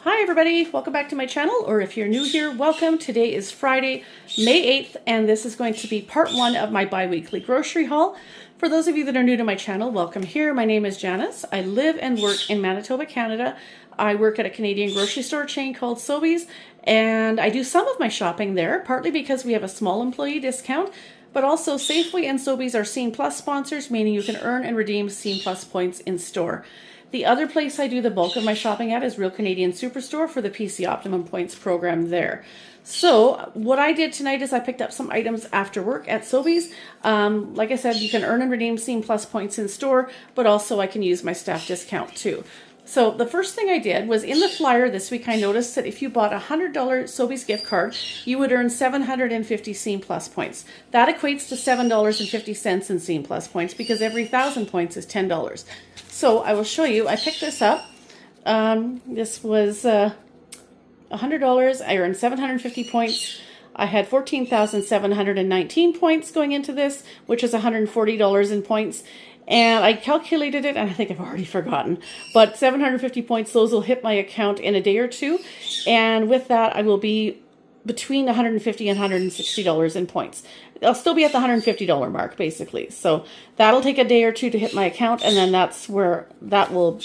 Hi everybody, welcome back to my channel, or if you're new here, welcome. Today is Friday, May 8th, and this is going to be part one of my bi-weekly grocery haul. For those of you that are new to my channel, welcome here. My name is Janice. I live and work in Manitoba, Canada. I work at a Canadian grocery store chain called Sobeys, and I do some of my shopping there, partly because we have a small employee discount, but also Safeway and Sobeys are Scene Plus sponsors, meaning you can earn and redeem Scene Plus points in store. The other place I do the bulk of my shopping at is Real Canadian Superstore for the PC Optimum Points program there. So what I did tonight is I picked up some items after work at Sobeys. Like I said, you can earn and redeem Scene Plus points in store, but also I can use my staff discount too. So the first thing I did was in the flyer this week, I noticed that if you bought a $100 Sobeys gift card, you would earn 750 Scene Plus points. That equates to $7.50 in Scene Plus points because every 1,000 points is $10. So I will show you. I picked this up. This was $100. I earned 750 points. I had 14,719 points going into this, which is $140 in points. And I calculated it, and I think I've already forgotten, but 750 points, those will hit my account in a day or two. And with that, I will be between $150 and $160 in points. I'll still be at the $150 mark, basically. So that'll take a day or two to hit my account, and then that's where that will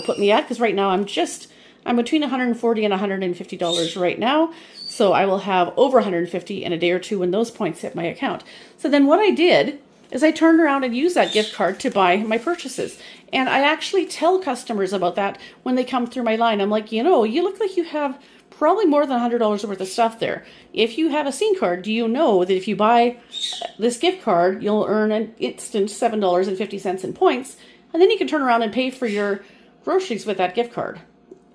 put me at, because right now I'm between $140 and $150 right now. So I will have over $150 in a day or two when those points hit my account. So then what I did is I turned around and used that gift card to buy my purchases. And I actually tell customers about that when they come through my line. I'm like, you know, you look like you have probably more than $100 worth of stuff there. If you have a Scene card, do you know that if you buy this gift card, you'll earn an instant $7.50 in points, and then you can turn around and pay for your groceries with that gift card.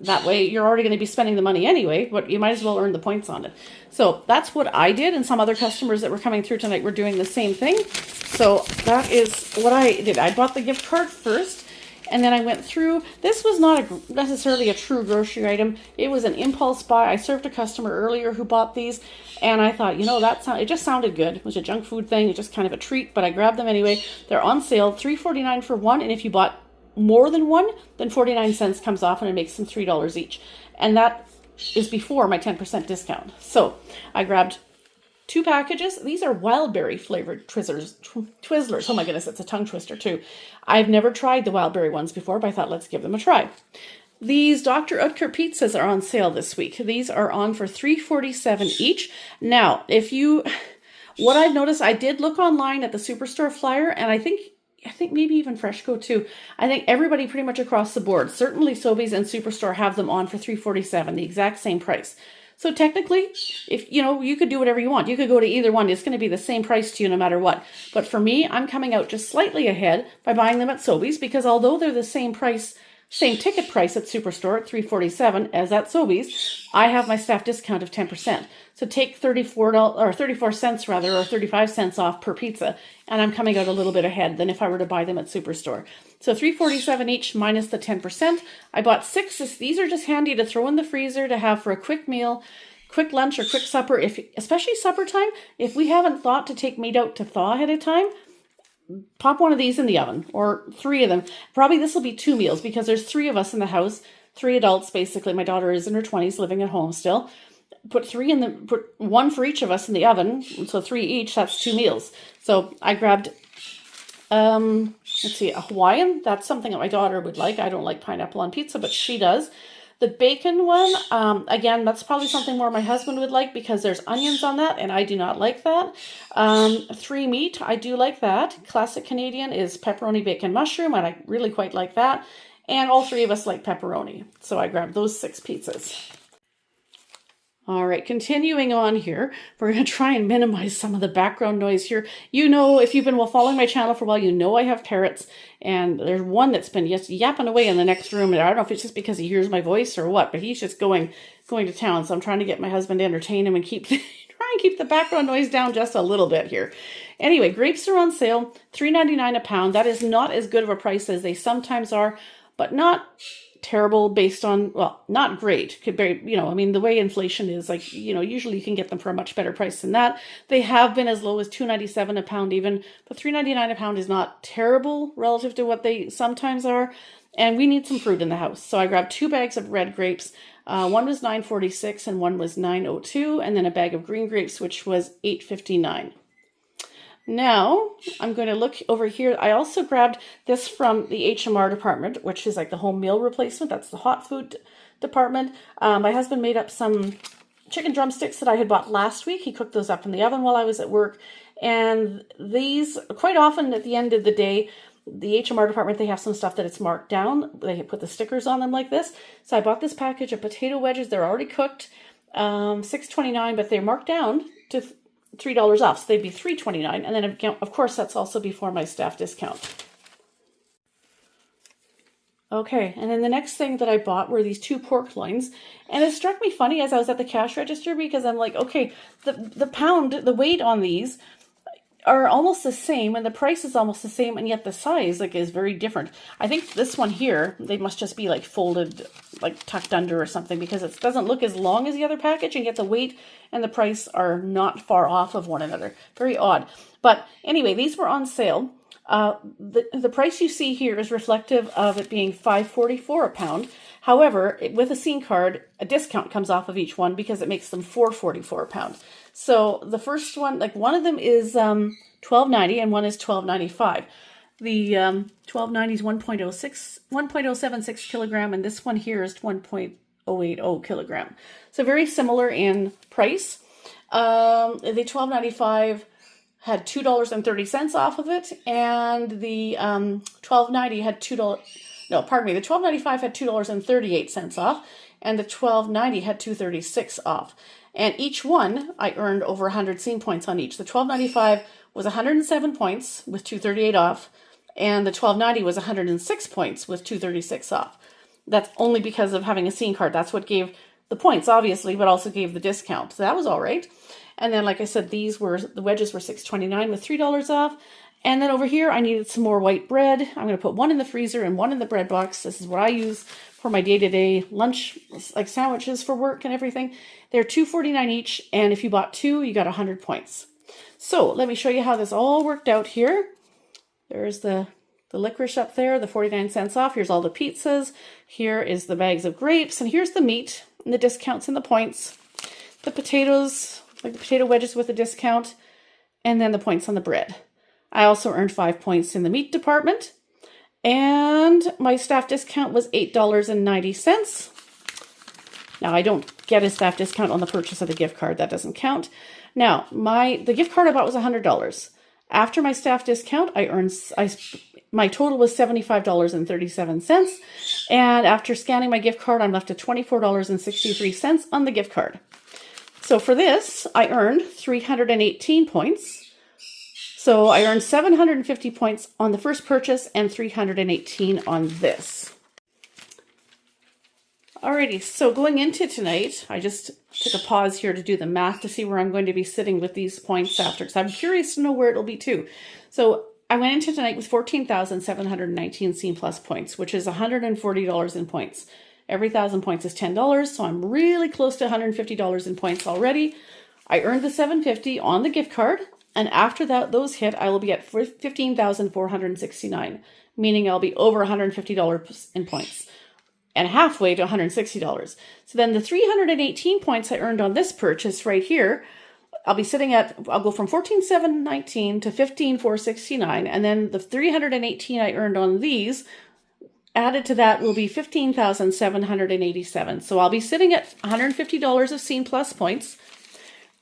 That way, you're already going to be spending the money anyway, but you might as well earn the points on it. So that's what I did, and some other customers that were coming through tonight were doing the same thing. So that is what I did. I bought the gift card first, and then I went through. This was not necessarily a true grocery item. It was an impulse buy. I served a customer earlier who bought these, and I thought, you know, it just sounded good. It was a junk food thing. It's just kind of a treat, but I grabbed them anyway. They're on sale, $3.49 for one, and if you bought more than one, then 49 cents comes off and it makes them $3 each. And that is before my 10% discount. So I grabbed 2 packages. These are wild berry flavored Twizzlers. Oh my goodness, it's a tongue twister too. I've never tried the wild berry ones before, but I thought let's give them a try. These Dr. Oetker pizzas are on sale this week. These are on for $3.47 each. Now, what I've noticed, I did look online at the Superstore flyer, and I think maybe even Freshco too. I think everybody pretty much across the board, certainly Sobeys and Superstore, have them on for $3.47, the exact same price. So technically, if you could do whatever you want. You could go to either one. It's going to be the same price to you no matter what. But for me, I'm coming out just slightly ahead by buying them at Sobeys, because although they're the same price, same ticket price at Superstore at $3.47 as at Sobeys, I have my staff discount of 10%. So take 34 cents rather, or 35 cents off per pizza, and I'm coming out a little bit ahead than if I were to buy them at Superstore. So $3.47 each minus the 10%. I bought 6. These are just handy to throw in the freezer to have for a quick meal, quick lunch, or quick supper. Especially supper time, if we haven't thought to take meat out to thaw ahead of time, pop one of these in the oven, or 3 of them. Probably this will be 2 meals because there's 3 of us in the house, 3 adults basically. My daughter is in her 20s, living at home still. Put 1 for each of us in the oven, so 3 each. That's 2 meals. So I grabbed, let's see, a Hawaiian. That's something that my daughter would like. I don't like pineapple on pizza, but she does. The bacon one, again, that's probably something more my husband would like because there's onions on that, and I do not like that. 3 meat, I do like that. Classic Canadian is pepperoni, bacon, mushroom, and I really quite like that. And all 3 of us like pepperoni. So I grabbed those 6 pizzas. All right, continuing on here, we're going to try and minimize some of the background noise here. You know, if you've been following my channel for a while, you know I have parrots, and there's one that's been just yapping away in the next room. And I don't know if it's just because he hears my voice or what, but he's just going to town. So I'm trying to get my husband to entertain him and try and keep the background noise down just a little bit here. Anyway, grapes are on sale, $3.99 a pound. That is not as good of a price as they sometimes are, but not terrible based on, well, not great. Could be, you know, I mean, the way inflation is, like, you know, usually you can get them for a much better price than that. They have been as low as $2.97 a pound even, but $3.99 a pound is not terrible relative to what they sometimes are. And we need some fruit in the house. So I grabbed 2 bags of red grapes. One was $9.46 and one was $9.02, and then a bag of green grapes, which was $8.59. Now, I'm going to look over here. I also grabbed this from the HMR department, which is like the home meal replacement. That's the hot food department. My husband made up some chicken drumsticks that I had bought last week. He cooked those up in the oven while I was at work. And these, quite often at the end of the day, the HMR department, they have some stuff that it's marked down. They put the stickers on them like this. So I bought this package of potato wedges. They're already cooked, $6.29, but they're marked down to $3 off, so they'd be $3.29, and then of course that's also before my staff discount. Okay, and then the next thing that I bought were these 2 pork loins, and it struck me funny as I was at the cash register, because I'm like, okay, the pound, the weight on these are almost the same, and the price is almost the same, and yet the size like is very different. I think this one here, they must just be like folded, like tucked under or something, because it doesn't look as long as the other package, and yet the weight and the price are not far off of one another. Very odd. But anyway, these were on sale. The price you see here is reflective of it being $5.44 a pound. However, with a scene card, a discount comes off of each one because it makes them $4.44 a pound. So the first one, like one of them is $12.90 and one is $12.95. The $12.90 is 1.076 kilogram, and this one here is 1.080 kilogram. So very similar in price. The $12.95 had $2.30 off of it, and the $12.90 had $2. No, pardon me. The $12.95 had $2.38 off, and the $12.90 had $2.36 off. And each one, I earned over 100 scene points on each. The $12.95 was 107 points with $2.38 off, and the $12.90 was 106 points with $2.36 off. That's only because of having a scene card. That's what gave the points, obviously, but also gave the discount. So that was all right. And then, like I said, the wedges were $6.29 with $3 off. And then over here, I needed some more white bread. I'm going to put one in the freezer and one in the bread box. This is what I use for my day-to-day lunch, like sandwiches for work and everything. They're $2.49 each, and if you bought 2, you got 100 points. So let me show you how this all worked out here. There's the licorice up there, the 49 cents off. Here's all the pizzas. Here is the bags of grapes, and here's the meat and the discounts and the points. The potatoes, like the potato wedges with a discount, and then the points on the bread. I also earned 5 points in the meat department, and my staff discount was $8.90. Now, I don't get a staff discount on the purchase of the gift card. That doesn't count. Now, the gift card I bought was $100. After my staff discount, my total was $75.37. And after scanning my gift card, I'm left at $24.63 on the gift card. So for this, I earned 318 points. So I earned 750 points on the first purchase and 318 on this. Alrighty, so going into tonight, I just took a pause here to do the math to see where I'm going to be sitting with these points after, because I'm curious to know where it'll be too. So I went into tonight with 14,719 Scene Plus points, which is $140 in points. Every 1,000 points is $10, so I'm really close to $150 in points already. I earned the $750 on the gift card, and after those hit, I will be at $15,469, meaning I'll be over $150 in points, and halfway to $160. So then the 318 points I earned on this purchase right here, I'll go from 14,719 to 15,469, and then the 318 I earned on these, added to that will be 15,787. So I'll be sitting at $150 of Scene Plus points,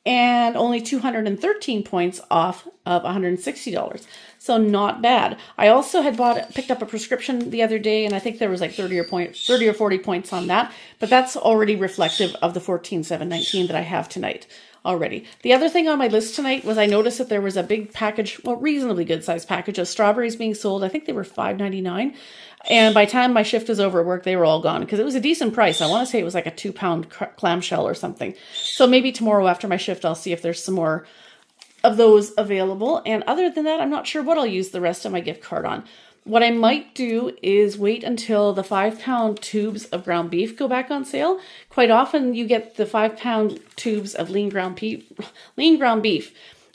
and only 213 points off of $160. So not bad. I also had picked up a prescription the other day, and I think there was like 30 or 40 points on that, but that's already reflective of the 14,719 that I have tonight already. The other thing on my list tonight was I noticed that there was a big package, well, reasonably good sized package of strawberries being sold. I think they were $5.99. And by the time my shift was over at work, they were all gone because it was a decent price. I want to say it was like a 2-pound clamshell or something. So maybe tomorrow after my shift, I'll see if there's some more of those available. And other than that, I'm not sure what I'll use the rest of my gift card on. What I might do is wait until the 5-pound tubes of ground beef go back on sale. Quite often you get the 5-pound tubes of lean ground beef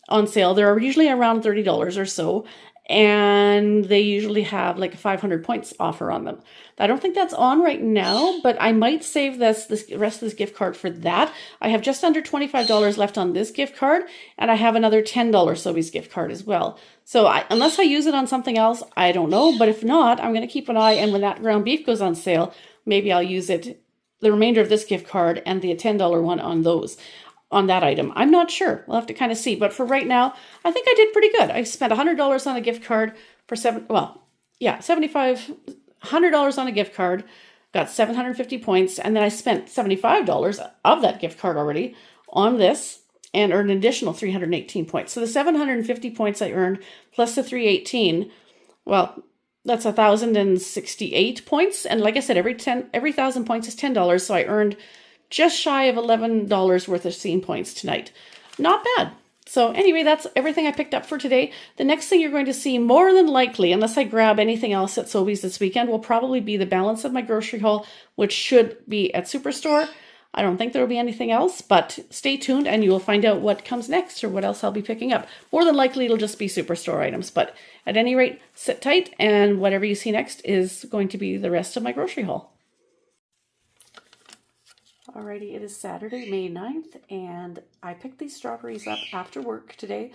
on sale. They're usually around $30 or so, and they usually have like a 500 points offer on them. I don't think that's on right now, but I might save this rest of this gift card for that. I have just under $25 left on this gift card, and I have another $10 Sobeys gift card as well. So unless I use it on something else, I don't know. But if not, I'm going to keep an eye, and when that ground beef goes on sale, maybe I'll use it, the remainder of this gift card and the $10 one on that item. I'm not sure. We'll have to kind of see. But for right now, I think I did pretty good. I spent $100 on a gift card for $100 on a gift card, got 750 points, and then I spent $75 of that gift card already on this and earned an additional 318 points. So the 750 points I earned plus the 318, well, that's 1,068 points. And like I said, every 1,000 points is $10. So I earned just shy of $11 worth of scene points tonight. Not bad. So anyway, that's everything I picked up for today. The next thing you're going to see, more than likely, unless I grab anything else at Sobeys this weekend, will probably be the balance of my grocery haul, which should be at Superstore. I don't think there will be anything else, but stay tuned and you will find out what comes next or what else I'll be picking up. More than likely, it'll just be Superstore items, but at any rate, sit tight, and whatever you see next is going to be the rest of my grocery haul. Alrighty, it is Saturday, May 9th, and I picked these strawberries up after work today.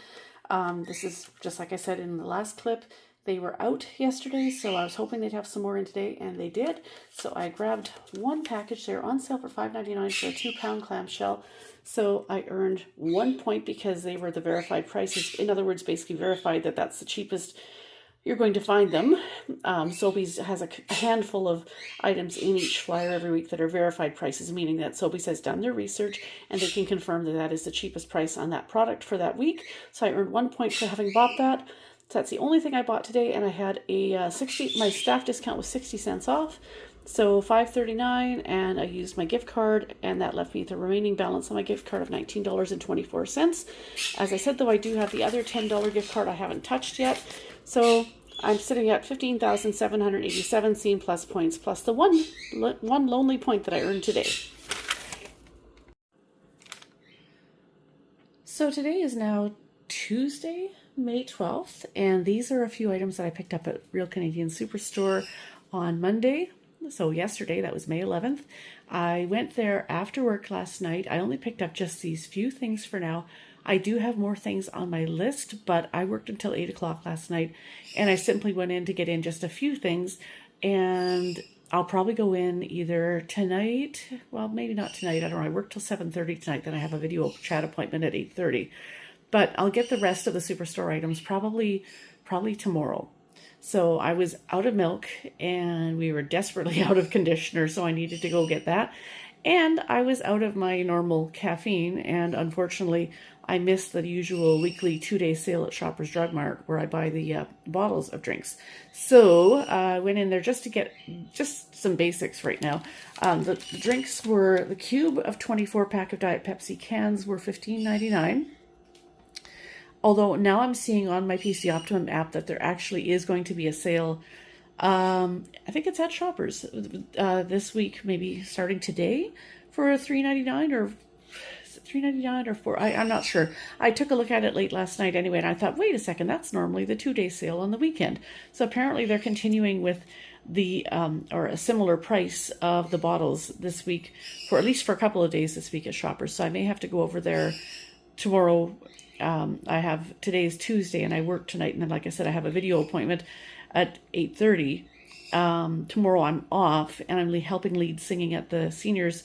This is just like I said in the last clip. They were out yesterday, so I was hoping they'd have some more in today, and they did. So I grabbed one package. They're on sale for $5.99 for a 2-pound clamshell. So I earned 1 point because they were the verified prices. In other words, basically verified that that's the cheapest you're going to find them. Sobeys has a handful of items in each flyer every week that are verified prices, meaning that Sobeys has done their research and they can confirm that that is the cheapest price on that product for that week. So I earned 1 point for having bought that. So that's the only thing I bought today, and I had a my staff discount was 60 cents off. So $5.39, and I used my gift card, and that left me with the remaining balance on my gift card of $19.24. As I said, though, I do have the other $10 gift card I haven't touched yet. So I'm sitting at 15,787 scene plus points, plus the one lonely point that I earned today. So today is now Tuesday, May 12th, and these are a few items that I picked up at Real Canadian Superstore on Monday. So yesterday, that was May 11th. I went there after work last night. I only picked up just these few things for now. I do have more things on my list, but I worked until 8 o'clock last night, and I simply went in to get in just a few things, and I'll probably go in either tonight, well, maybe not tonight, I don't know, I work till 7:30 tonight, then I have a video chat appointment at 8:30, but I'll get the rest of the Superstore items probably tomorrow. So I was out of milk, and we were desperately out of conditioner, so I needed to go get that. And I was out of my normal caffeine, and unfortunately, I missed the usual weekly 2-day sale at Shoppers Drug Mart where I buy the bottles of drinks. So I went in there just to get just some basics right now. The drinks were the cube of 24-pack of Diet Pepsi cans were $15.99. Although now I'm seeing on my PC Optimum app that there actually is going to be a sale. I think it's at Shoppers this week, maybe starting today for $3.99 or $3.99 or $4. I'm not sure. I took a look at it late last night anyway, and I thought, wait a second, that's normally the 2-day sale on the weekend. So apparently they're continuing with the or a similar price of the bottles this week for at least for a couple of days this week at Shoppers. So I may have to go over there tomorrow. Today's Tuesday and I work tonight, and then like I said, I have a video appointment at 8:30. Tomorrow I'm off, and I'm helping lead singing at the seniors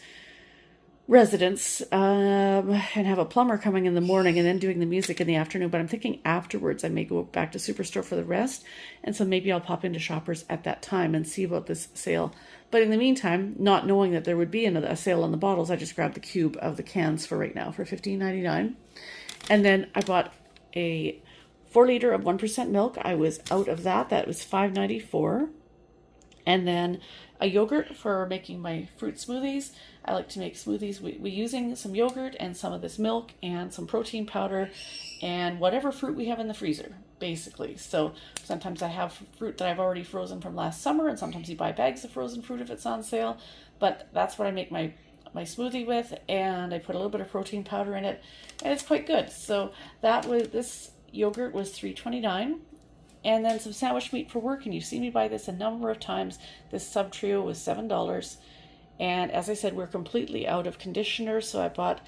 residence, and have a plumber coming in the morning and then doing the music in the afternoon. But I'm thinking afterwards I may go back to Superstore for the rest, and so maybe I'll pop into Shoppers at that time and see about this sale. But in the meantime, not knowing that there would be a sale on the bottles, I just grabbed the cube of the cans for right now for $15.99. And then I bought a 4 liter of 1% milk. I was out of that. That was $5.94. And then a yogurt for making my fruit smoothies. I like to make smoothies we using some yogurt and some of this milk and some protein powder and whatever fruit we have in the freezer, basically. So sometimes I have fruit that I've already frozen from last summer, and sometimes you buy bags of frozen fruit if it's on sale. But that's what I make my smoothie with, and I put a little bit of protein powder in it, and it's quite good. So this yogurt was $3.29. And then some sandwich meat for work, and you've seen me buy this a number of times. This sub trio was $7. And as I said, we're completely out of conditioner, so I bought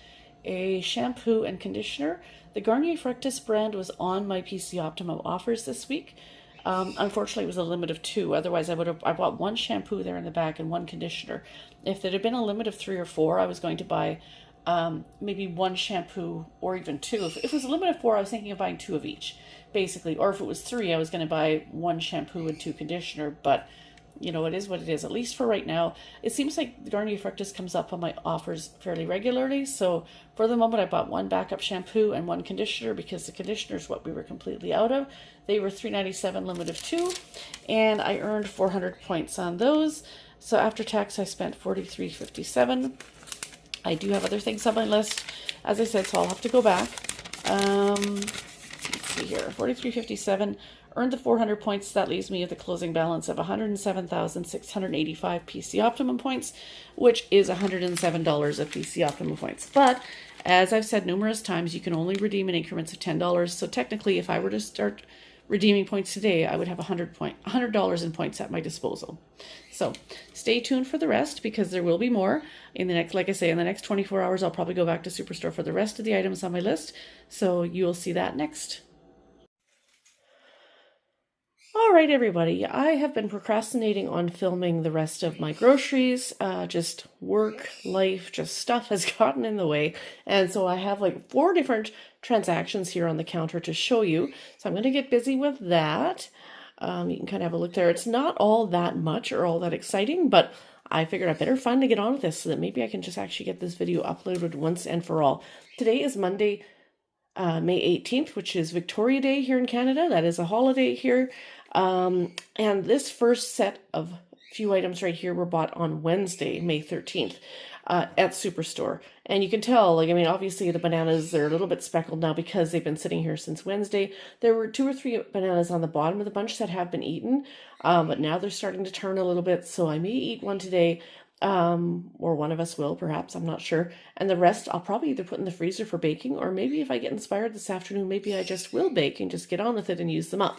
a shampoo and conditioner. The Garnier Fructis brand was on my PC Optimum offers this week. Unfortunately, it was a limit of 2. Otherwise, I bought 1 shampoo there in the back and 1 conditioner. If there had been a limit of 3 or 4, I was going to buy maybe 1 shampoo or even 2. If it was a limit of 4, I was thinking of buying 2 of each, basically. Or if it was 3, I was going to buy 1 shampoo and 2 conditioner. But you know, it is what it is, at least for right now. It seems like the Garnier Fructis comes up on my offers fairly regularly. So for the moment, I bought 1 backup shampoo and 1 conditioner, because the conditioner is what we were completely out of. They were $3.97, limit of 2, and I earned 400 points on those. So after tax, I spent $43.57. I do have other things on my list, as I said, so I'll have to go back. Let's see here, $43.57. Earned the 400 points. That leaves me with a closing balance of 107,685 PC Optimum points, which is $107 of PC Optimum points. But as I've said numerous times, you can only redeem in increments of $10. So technically, if I were to start redeeming points today, I would have $100 in points at my disposal. So stay tuned for the rest, because there will be more in the next, like I say, in the next 24 hours. I'll probably go back to Superstore for the rest of the items on my list. So you'll see that next. All right, everybody, I have been procrastinating on filming the rest of my groceries. Just work, life, just stuff has gotten in the way. And so I have like 4 different transactions here on the counter to show you. So I'm going to get busy with that. You can kind of have a look there. It's not all that much or all that exciting, but I figured I better find to get on with this so that maybe I can just actually get this video uploaded once and for all. Today is Monday, May 18th, which is Victoria Day here in Canada. That is a holiday here. And this first set of few items right here were bought on Wednesday, May 13th, at Superstore. And you can tell, like, I mean, obviously the bananas, they're a little bit speckled now because they've been sitting here since Wednesday. There were 2 or 3 bananas on the bottom of the bunch that have been eaten, but now they're starting to turn a little bit. So I may eat one today, or one of us will, perhaps, I'm not sure. And the rest I'll probably either put in the freezer for baking, or maybe if I get inspired this afternoon, maybe I just will bake and just get on with it and use them up.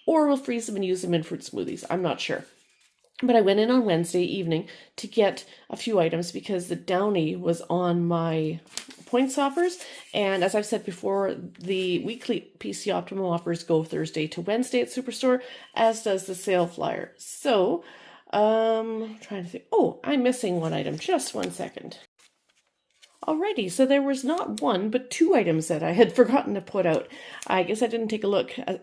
Or we'll freeze them and use them in fruit smoothies. I'm not sure. But I went in on Wednesday evening to get a few items because the Downy was on my points offers. And as I've said before, the weekly PC Optimum offers go Thursday to Wednesday at Superstore, as does the sale flyer. So, trying to think. Oh, I'm missing one item. Just one second. Alrighty, so there was not 1, but 2 items that I had forgotten to put out. I guess I didn't take a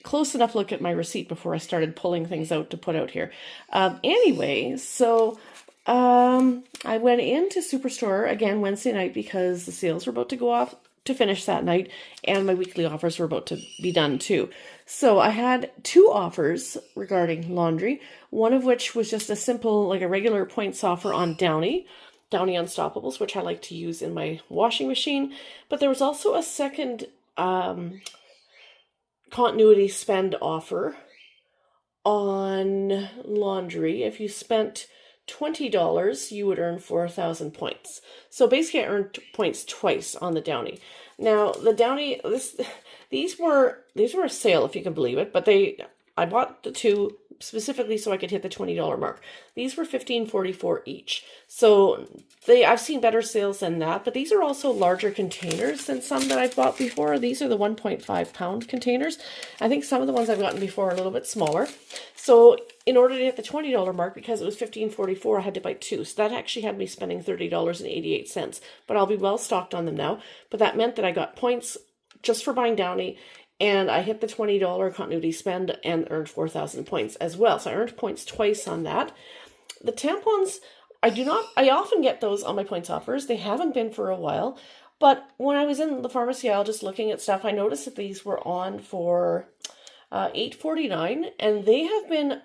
close enough look at my receipt before I started pulling things out to put out here. Anyway, so I went into Superstore again Wednesday night because the sales were about to go off to finish that night, and my weekly offers were about to be done too. So I had 2 offers regarding laundry, one of which was just a simple, like a regular points offer on Downy Unstoppables, which I like to use in my washing machine. But there was also a second continuity spend offer on laundry. If you spent $20, you would earn 4,000 points. So basically I earned points twice on the Downy. Now the Downy, these were a sale, if you can believe it, but I bought the 2 specifically so I could hit the $20 mark. These were $15.44 each. So I've seen better sales than that, but these are also larger containers than some that I've bought before. These are the 1.5 pound containers. I think some of the ones I've gotten before are a little bit smaller. So in order to hit the $20 mark, because it was $15.44, I had to buy 2. So that actually had me spending $30.88, but I'll be well stocked on them now. But that meant that I got points just for buying Downy, and I hit the $20 continuity spend and earned 4,000 points as well. So I earned points twice on that. The tampons, I often get those on my points offers. They haven't been for a while. But when I was in the pharmacy aisle just looking at stuff, I noticed that these were on for $8.49. And they have been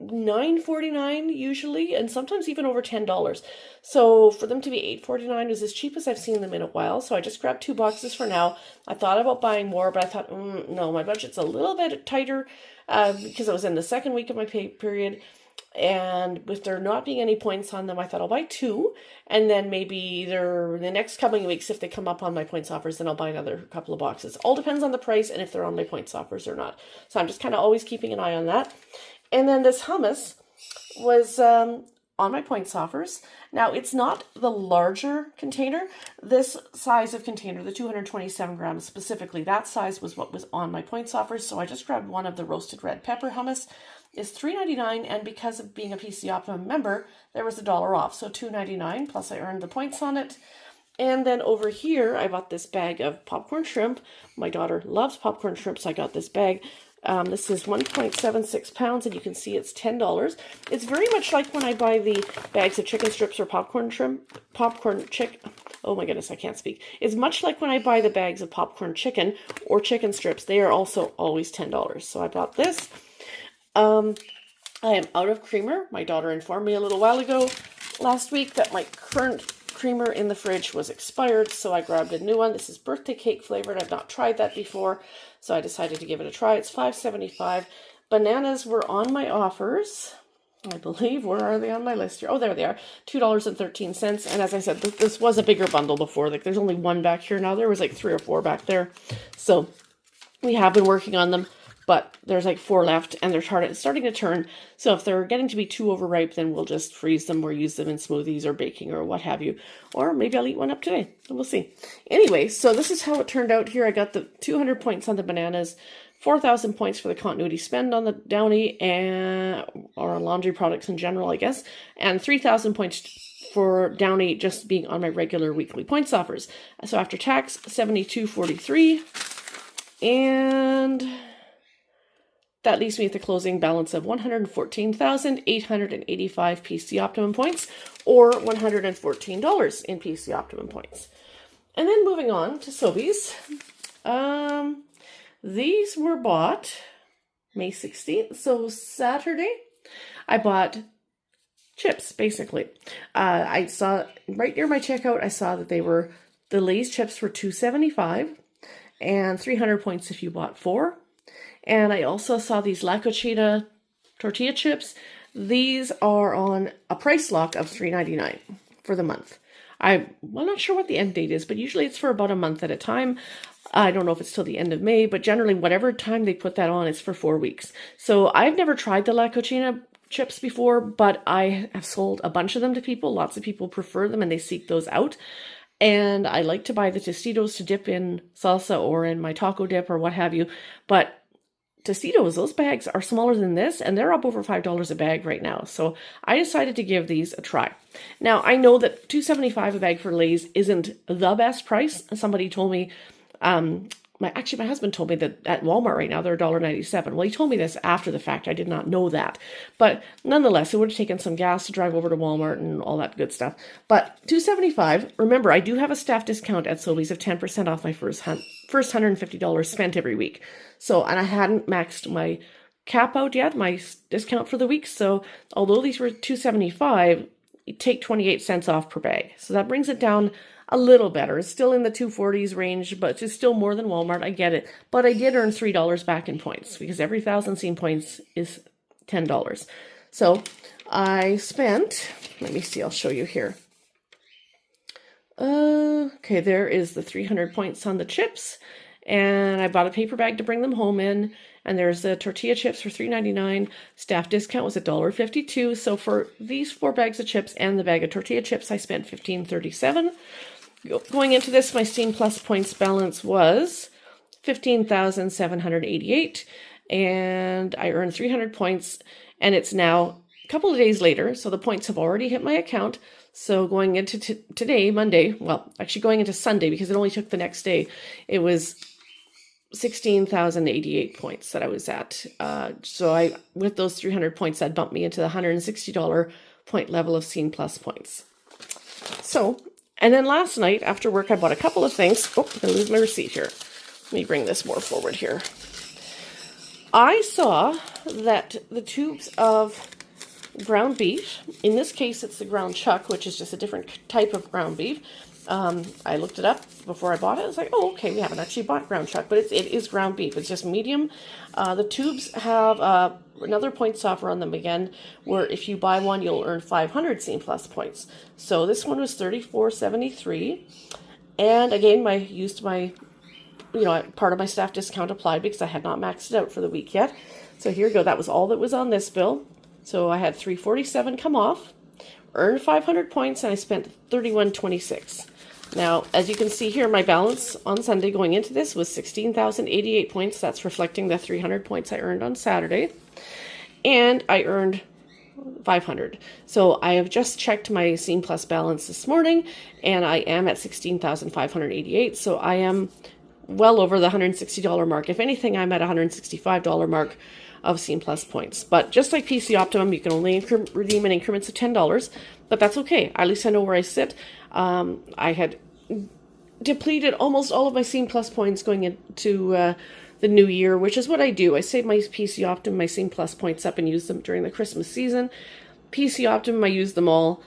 $9.49 usually, and sometimes even over $10. So for them to be $8.49 is as cheap as I've seen them in a while. So I just grabbed 2 boxes for now. I thought about buying more, but I thought, no, my budget's a little bit tighter because I was in the second week of my pay period. And with there not being any points on them, I thought I'll buy 2. And then maybe either the next coming weeks, if they come up on my points offers, then I'll buy another couple of boxes. All depends on the price and if they're on my points offers or not. So I'm just kind of always keeping an eye on that. And then this hummus was on my points offers. Now, it's not the larger container. This size of container, the 227 grams specifically, that size was what was on my points offers. So I just grabbed one of the roasted red pepper hummus. It's $3.99, and because of being a PC Optimum member, there was $1 off. So $2.99, plus I earned the points on it. And then over here, I bought this bag of popcorn shrimp. My daughter loves popcorn shrimp, so I got this bag. This is 1.76 pounds, and you can see it's $10. It's very much like when I buy the bags of chicken strips or oh my goodness, I can't speak. It's much like when I buy the bags of popcorn chicken or chicken strips. They are also always $10. So I bought this. I am out of creamer. My daughter informed me a little while ago last week that my current creamer in the fridge was expired, so I grabbed a new one. This is birthday cake flavored. I've not tried that before, so I decided to give it a try. It's $5.75. Bananas were on my offers, I believe. Where are they on my list here? Oh, there they are. $2.13. And as I said, this was a bigger bundle before. Like, there's only one back here now. There was like 3 or 4 back there. So we have been working on them, but there's like 4 left, and they're starting to turn. So if they're getting to be too overripe, then we'll just freeze them or use them in smoothies or baking or what have you. Or maybe I'll eat one up today. We'll see. Anyway, so this is how it turned out here. I got the 200 points on the bananas, 4,000 points for the continuity spend on the Downy or on laundry products in general, I guess, and 3,000 points for Downy just being on my regular weekly points offers. So after tax, $72.43, and that leaves me at the closing balance of 114,885 PC Optimum points, or $114 in PC Optimum points. And then moving on to Sobeys. These were bought May 16th, so Saturday. I bought chips, basically. I saw right near my checkout, I saw that the Lay's chips were $2.75 and 300 points if you bought 4. And I also saw these La Cochina tortilla chips. These are on a price lock of $3.99 for the month. I'm not sure what the end date is, but usually it's for about a month at a time. I don't know if it's till the end of May, but generally whatever time they put that on, it's for 4 weeks. So I've never tried the La Cochina chips before, but I have sold a bunch of them to people. Lots of people prefer them and they seek those out. And I like to buy the Tostitos to dip in salsa or in my taco dip or what have you. But Tostitos, those bags are smaller than this, and they're up over $5 a bag right now. So I decided to give these a try. Now, I know that $2.75 a bag for Lay's isn't the best price. Somebody told me, my husband told me that at Walmart right now, they're $1.97. Well, he told me this after the fact. I did not know that. But nonetheless, it would have taken some gas to drive over to Walmart and all that good stuff. But $2.75, remember, I do have a staff discount at Sobeys of 10% off my first $150 spent every week. So, and I hadn't maxed my cap out yet, my discount for the week. So although these were $2.75, you take 28 cents off per bag. So that brings it down a little better. It's still in the 240s range, but it's still more than Walmart. I get it. But I did earn $3 back in points because every 1,000 seen points is $10. So I spent, let me see, I'll show you here. Okay, there is the 300 points on the chips. And I bought a paper bag to bring them home in. And there's the tortilla chips for $3.99. Staff discount was $1.52. So for these 4 bags of chips and the bag of tortilla chips, I spent $15.37. Going into this, my Steam Plus points balance was 15,788. And I earned 300 points. And it's now a couple of days later. So the points have already hit my account. So going into today, Monday, well, actually going into Sunday, because it only took the next day, it was 16,088 points that I was at. So with those 300 points, that bumped me into the $160 point level of Scene Plus points. So, and then last night after work, I bought a couple of things. Oh, I'm going to lose my receipt here. Let me bring this more forward here. I saw that the tubes of ground beef, in this case it's the ground chuck, which is just a different type of ground beef. I looked it up before I bought it. I was like, oh, okay, we haven't actually bought ground chuck, but it is ground beef. It's just medium. The tubes have another points offer on them again, where if you buy one, you'll earn 500 Scene Plus points. So this one was $34.73. And again, I used my, part of my staff discount applied because I had not maxed it out for the week yet. So here we go. That was all that was on this bill. So I had $347 come off, earned 500 points, and I spent $31.26. Now, as you can see here, my balance on Sunday going into this was 16,088 points. That's reflecting the 300 points I earned on Saturday. And I earned 500. So I have just checked my Scene Plus balance this morning, and I am at 16,588. So I am well over the $160 mark. If anything, I'm at $165 mark of Scene Plus points. But just like PC Optimum, you can only redeem in increments of $10, but that's okay. At least I know where I sit. I had depleted almost all of my Scene Plus points going into the new year, which is what I do. I save my PC Optimum, my Scene Plus points up and use them during the Christmas season. PC Optimum, I use them all.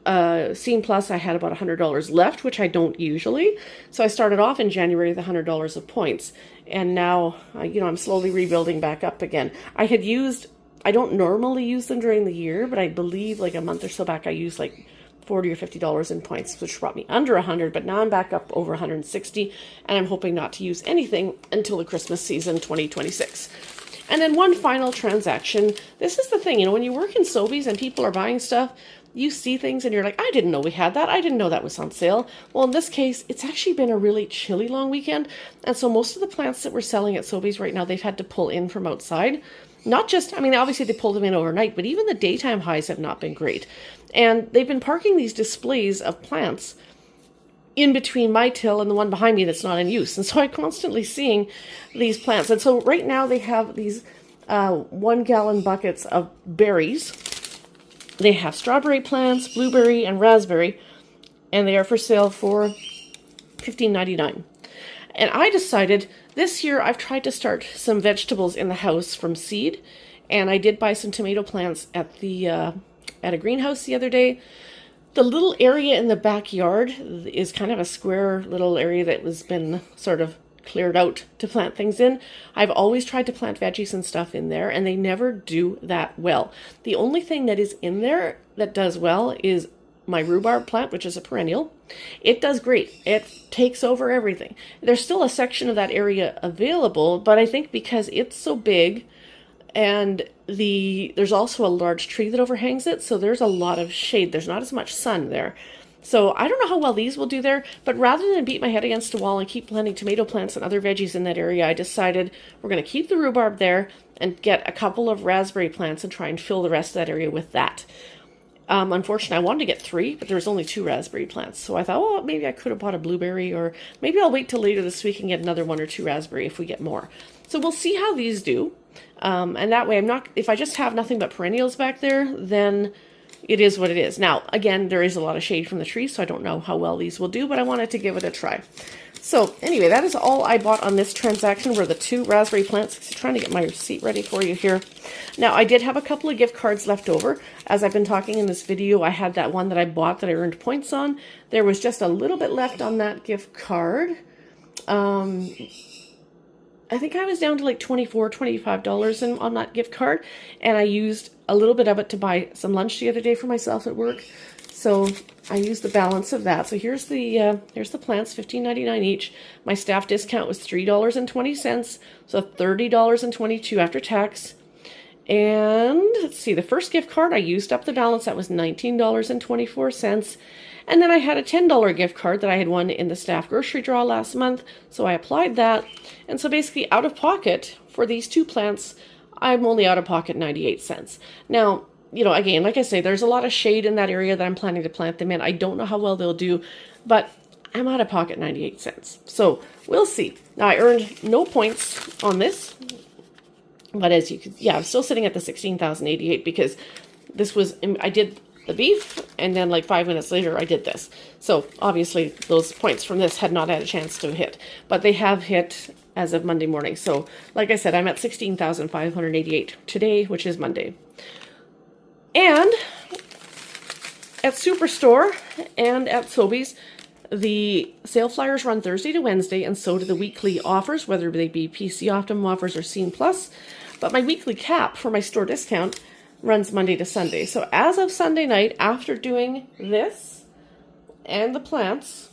Scene Plus, I had about $100 left, which I don't usually. So I started off in January with $100 of points. And now, I'm slowly rebuilding back up again. I don't normally use them during the year, but I believe like a month or so back, I used like $40 or $50 in points, which brought me under 100, but now I'm back up over 160, and I'm hoping not to use anything until the Christmas season 2026. And then one final transaction. This is the thing, when you work in Sobeys and people are buying stuff, you see things and you're like, I didn't know we had that. I didn't know that was on sale. Well, in this case, it's actually been a really chilly long weekend. And so most of the plants that we're selling at Sobeys right now, they've had to pull in from outside. Not just, obviously they pulled them in overnight, but even the daytime highs have not been great. And they've been parking these displays of plants in between my till and the one behind me that's not in use. And so I'm constantly seeing these plants. And so right now they have these 1 gallon buckets of berries. They have strawberry plants, blueberry, and raspberry, and they are for sale for $15.99. And I decided this year I've tried to start some vegetables in the house from seed, and I did buy some tomato plants at the at a greenhouse the other day. The little area in the backyard is kind of a square little area that has been sort of cleared out to plant things in. I've always tried to plant veggies and stuff in there, and they never do that well. The only thing that is in there that does well is my rhubarb plant, which is a perennial. It does great. It takes over everything. There's still a section of that area available, but I think because it's so big and there's also a large tree that overhangs it, so there's a lot of shade. There's not as much sun there. So I don't know how well these will do there, but rather than beat my head against a wall and keep planting tomato plants and other veggies in that area, I decided we're going to keep the rhubarb there and get a couple of raspberry plants and try and fill the rest of that area with that. Unfortunately, I wanted to get 3, but there was only 2 raspberry plants. So I thought, well, maybe I could have bought a blueberry, or maybe I'll wait till later this week and get another 1 or 2 raspberry if we get more. So we'll see how these do. And that way if I just have nothing but perennials back there, then it is what it is. Now, again, there is a lot of shade from the trees, so I don't know how well these will do, but I wanted to give it a try. So anyway, that is all I bought on this transaction, were the 2 raspberry plants. I'm trying to get my receipt ready for you here. Now, I did have a couple of gift cards left over. As I've been talking in this video, I had that one that I bought that I earned points on. There was just a little bit left on that gift card. I think I was down to like $24, $25 on that gift card, and I used a little bit of it to buy some lunch the other day for myself at work. So I used the balance of that. So here's the plants, $15.99 each. My staff discount was $3.20, so $30.22 after tax. And let's see, the first gift card, I used up the balance. That was $19.24. And then I had a $10 gift card that I had won in the staff grocery draw last month, so I applied that. And so basically out of pocket for these 2 plants, I'm only out of pocket 98 cents. Now, again, like I say, there's a lot of shade in that area that I'm planning to plant them in. I don't know how well they'll do, but I'm out of pocket 98 cents. So we'll see. Now, I earned no points on this, but as you can, I'm still sitting at the 16,088 because I did the beef, and then like 5 minutes later I did this. So obviously those points from this had not had a chance to hit, but they have hit as of Monday morning. So like I said, I'm at 16,588 today, which is Monday. And at Superstore and at Sobeys, the sale flyers run Thursday to Wednesday, and so do the weekly offers, whether they be PC Optimum offers or Scene Plus. But my weekly cap for my store discount runs Monday to Sunday. So as of Sunday night, after doing this and the plants,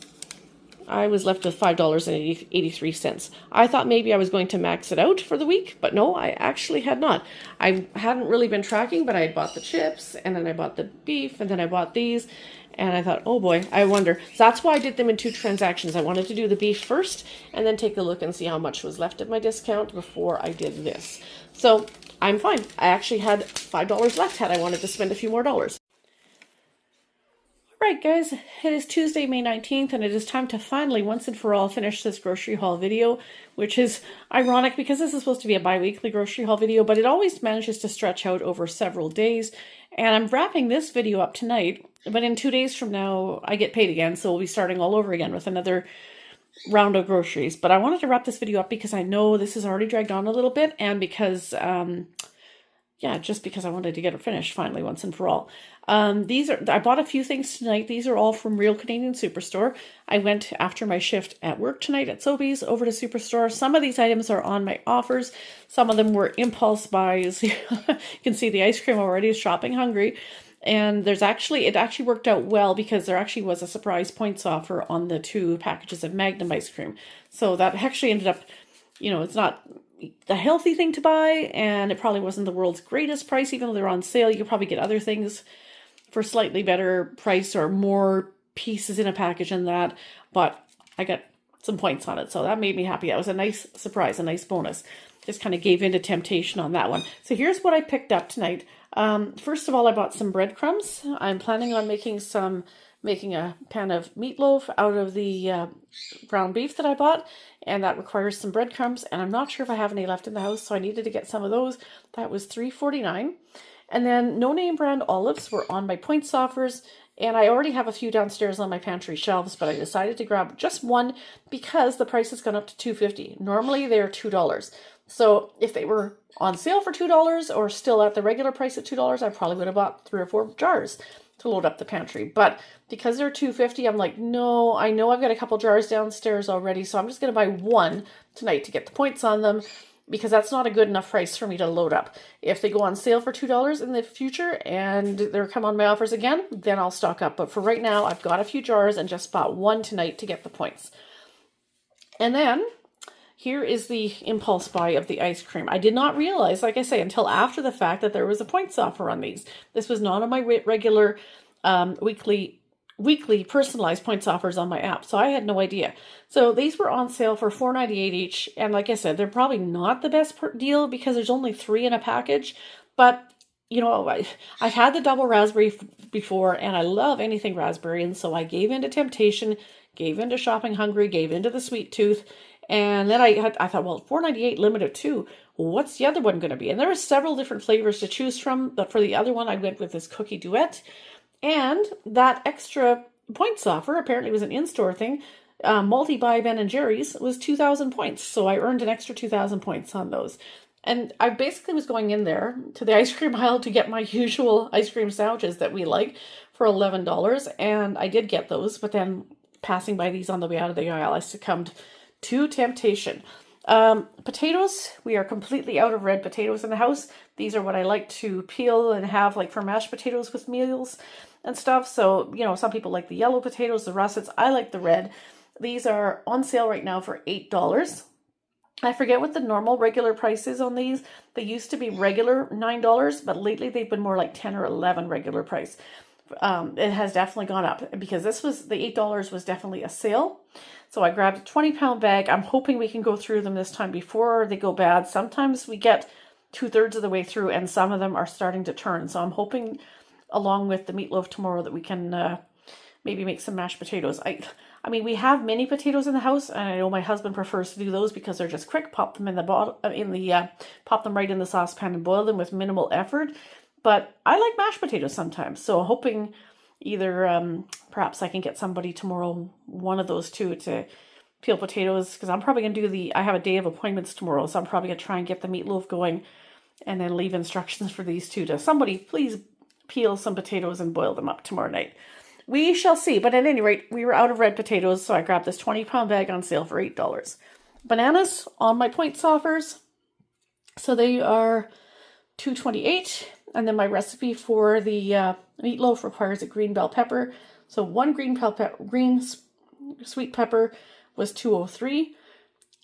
I was left with $5.83. I thought maybe I was going to max it out for the week, but no, I actually had not. I hadn't really been tracking, but I had bought the chips, and then I bought the beef, and then I bought these, and I thought, oh boy, I wonder. So that's why I did them in 2 transactions. I wanted to do the beef first, and then take a look and see how much was left of my discount before I did this. So I'm fine. I actually had $5 left had I wanted to spend a few more dollars. Right, guys, it is Tuesday, May 19th, and it is time to finally, once and for all, finish this grocery haul video, which is ironic because this is supposed to be a bi-weekly grocery haul video, but it always manages to stretch out over several days. And I'm wrapping this video up tonight, but in 2 days from now, I get paid again, so we'll be starting all over again with another round of groceries. But I wanted to wrap this video up because I know this has already dragged on a little bit, and because yeah, just because I wanted to get it finished finally once and for all. I bought a few things tonight. These are all from Real Canadian Superstore. I went after my shift at work tonight at Sobeys over to Superstore. Some of these items are on my offers. Some of them were impulse buys. You can see the ice cream already is shopping hungry. And it actually worked out well because there actually was a surprise points offer on the 2 packages of Magnum ice cream. So that actually ended up, it's not the healthy thing to buy, and it probably wasn't the world's greatest price. Even though they're on sale, you could probably get other things for slightly better price or more pieces in a package than that. But I got some points on it, so that made me happy. That was a nice surprise, a nice bonus. Just kind of gave in to temptation on that one. So here's what I picked up tonight. First of all, I bought some breadcrumbs. I'm planning on making a pan of meatloaf out of the ground beef that I bought, and that requires some breadcrumbs, and I'm not sure if I have any left in the house, so I needed to get some of those. That was $3.49. And then no name brand olives were on my points offers, and I already have a few downstairs on my pantry shelves, but I decided to grab just one because the price has gone up to $2.50. Normally they're $2. So if they were on sale for $2 or still at the regular price at $2, I probably would have bought 3 or 4 jars to load up the pantry. But because they're $2.50, I'm like, no, I know I've got a couple jars downstairs already, so I'm just going to buy one tonight to get the points on them, because that's not a good enough price for me to load up. If they go on sale for $2 in the future and they're come on my offers again, then I'll stock up. But for right now, I've got a few jars and just bought one tonight to get the points. And then here is the impulse buy of the ice cream. I did not realize, like I say, until after the fact that there was a points offer on these. This was not on my regular weekly personalized points offers on my app, so I had no idea. So these were on sale for $4.98 each, and like I said, they're probably not the best deal because there's only 3 in a package, but I've had the double raspberry before, and I love anything raspberry, and so I gave in to temptation, gave in to shopping hungry, gave in to the sweet tooth, and then I thought, well, $4.98 limited too. What's the other one going to be? And there are several different flavors to choose from, but for the other one, I went with this cookie duet. And that extra points offer apparently was an in-store thing. Multi-buy Ben & Jerry's was 2,000 points. So I earned an extra 2,000 points on those. And I basically was going in there to the ice cream aisle to get my usual ice cream sandwiches that we like for $11. And I did get those. But then passing by these on the way out of the aisle, I succumbed to temptation. Potatoes, we are completely out of red potatoes in the house. These are what I like to peel and have like for mashed potatoes with meals and stuff. So, some people like the yellow potatoes, the russets. I like the red. These are on sale right now for $8. I forget what the normal regular price is on these. They used to be regular $9, but lately they've been more like 10 or 11 regular price. It has definitely gone up because the $8 was definitely a sale. So I grabbed a 20-pound bag. I'm hoping we can go through them this time before they go bad. Sometimes we get 2/3 of the way through and some of them are starting to turn. So I'm hoping along with the meatloaf tomorrow that we can maybe make some mashed potatoes. I mean, we have mini potatoes in the house, and I know my husband prefers to do those because they're just quick. Pop them pop them right in the saucepan and boil them with minimal effort. But I like mashed potatoes sometimes, so hoping either perhaps I can get somebody tomorrow, one of those two, to peel potatoes because I'm probably going to do I have a day of appointments tomorrow, so I'm probably going to try and get the meatloaf going and then leave instructions for these two to somebody please peel some potatoes and boil them up tomorrow night. We shall see. But at any rate, we were out of red potatoes, so I grabbed this 20-pound bag on sale for $8. Bananas on my points offers. So they are $2.28. And then my recipe for the meatloaf requires a green bell pepper. So one green sweet pepper was $2.03.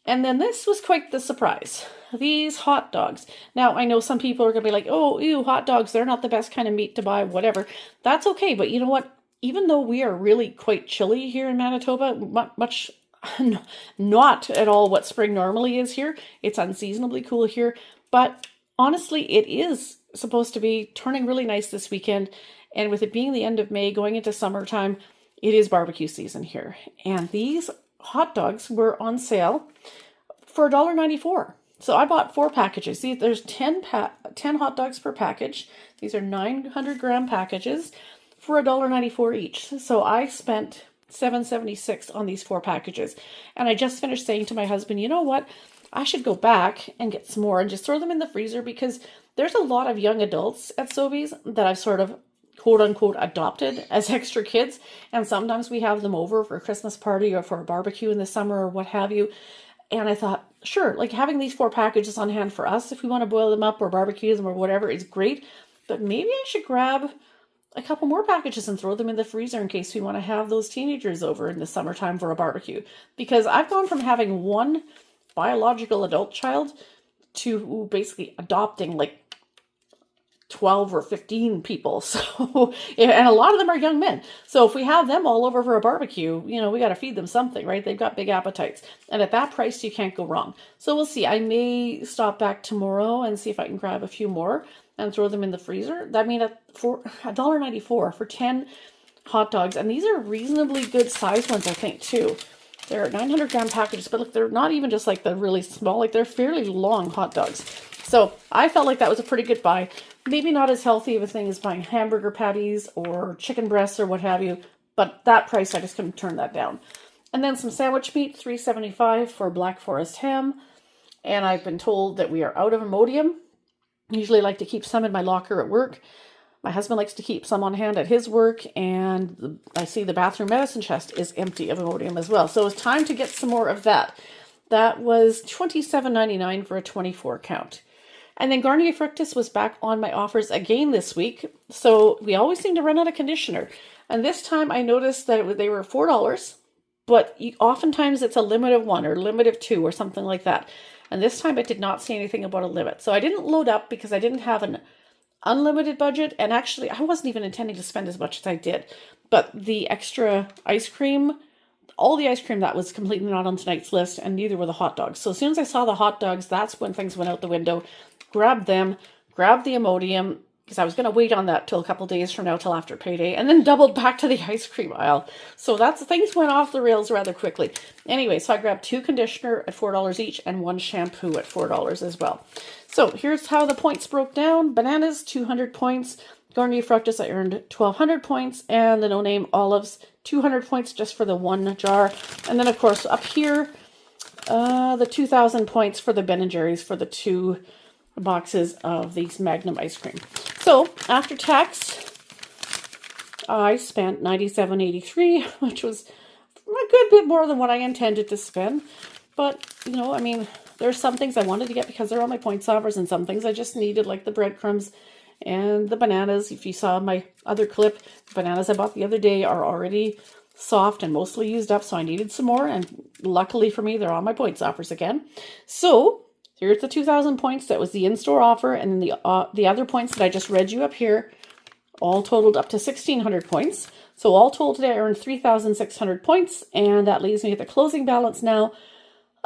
And then this was quite the surprise. These hot dogs. Now, I know some people are going to be like, oh, ew, hot dogs, they're not the best kind of meat to buy, whatever. That's okay. But you know what? Even though we are really quite chilly here in Manitoba, much not at all what spring normally is here. It's unseasonably cool here. But honestly, it is supposed to be turning really nice this weekend. And with it being the end of May, going into summertime, it is barbecue season here. And these hot dogs were on sale for $1.94. So I bought 4 packages. See, there's 10 hot dogs per package. These are 900-gram packages for $1.94 each. So I spent $7.76 on these 4 packages. And I just finished saying to my husband, you know what? I should go back and get some more and just throw them in the freezer because there's a lot of young adults at Sobeys that I've sort of quote unquote adopted as extra kids. And sometimes we have them over for a Christmas party or for a barbecue in the summer or what have you. And I thought, sure, like having these 4 packages on hand for us, if we want to boil them up or barbecue them or whatever, is great. But maybe I should grab a couple more packages and throw them in the freezer in case we want to have those teenagers over in the summertime for a barbecue. Because I've gone from having one biological adult child to basically adopting like 12 or 15 people. So, and a lot of them are young men. So if we have them all over for a barbecue, you know, we got to feed them something, right? They've got big appetites. And at that price, you can't go wrong. So we'll see. I may stop back tomorrow and see if I can grab a few more and throw them in the freezer. That means for $1.94 for 10 hot dogs. And these are reasonably good sized ones, I think, too. They're 900-gram packages, but look, they're not even just like the really small, like they're fairly long hot dogs. So I felt like that was a pretty good buy. Maybe not as healthy of a thing as buying hamburger patties or chicken breasts or what have you, but that price, I just couldn't turn that down. And then some sandwich meat, $3.75 for Black Forest ham. And I've been told that we are out of Imodium. I usually like to keep some in my locker at work. My husband likes to keep some on hand at his work, and I see the bathroom medicine chest is empty of Imodium as well. So it's time to get some more of that. That was $27.99 for a 24 count. And then Garnier Fructis was back on my offers again this week. So we always seem to run out of conditioner. And this time I noticed that they were $4, but oftentimes it's a limit of 1 or limit of 2 or something like that. And this time it did not say anything about a limit. So I didn't load up because I didn't have an unlimited budget. And actually I wasn't even intending to spend as much as I did. But the extra ice cream, all the ice cream, that was completely not on tonight's list, and neither were the hot dogs. So as soon as I saw the hot dogs, that's when things went out the window. Grabbed them, grabbed the Imodium, because I was going to wait on that till a couple days from now, till after payday, and then doubled back to the ice cream aisle. So things went off the rails rather quickly. Anyway, so I grabbed 2 conditioner at $4 each and 1 shampoo at $4 as well. So here's how the points broke down. Bananas, 200 points. Garnier Fructis, I earned 1,200 points. And the No Name Olives, 200 points just for the 1 jar. And then, of course, up here, the 2,000 points for the Ben & Jerry's for the 2 boxes of these Magnum ice cream. So after tax, I spent $97.83, which was a good bit more than what I intended to spend. But, you know, I mean, there's some things I wanted to get because they're on my points offers, and some things I just needed, like the breadcrumbs and the bananas. If you saw my other clip, the bananas I bought the other day are already soft and mostly used up, so I needed some more, and luckily for me, they're on my points offers again. So here's the 2,000 points. That was the in-store offer, and then the other points that I just read you up here all totaled up to 1,600 points. So all told today, I earned 3,600 points, and that leaves me at the closing balance now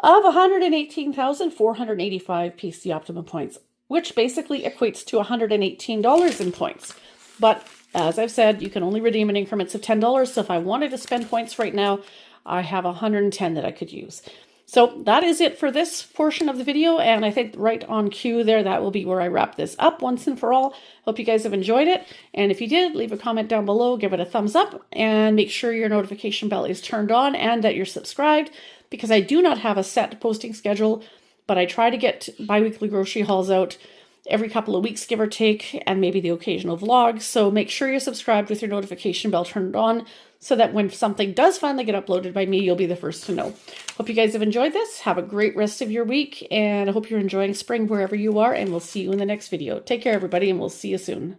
of 118,485 PC Optimum points, which basically equates to $118 in points. But as I've said, you can only redeem in increments of $10. So if I wanted to spend points right now, I have 110 that I could use. So that is it for this portion of the video, and I think right on cue there, that will be where I wrap this up once and for all. Hope you guys have enjoyed it, and if you did, leave a comment down below, give it a thumbs up, and make sure your notification bell is turned on and that you're subscribed, because I do not have a set posting schedule, but I try to get bi-weekly grocery hauls out every couple of weeks, give or take, and maybe the occasional vlog. So make sure you're subscribed with your notification bell turned on so that when something does finally get uploaded by me, you'll be the first to know. Hope you guys have enjoyed this. Have a great rest of your week, and I hope you're enjoying spring wherever you are, and we'll see you in the next video. Take care, everybody, and we'll see you soon.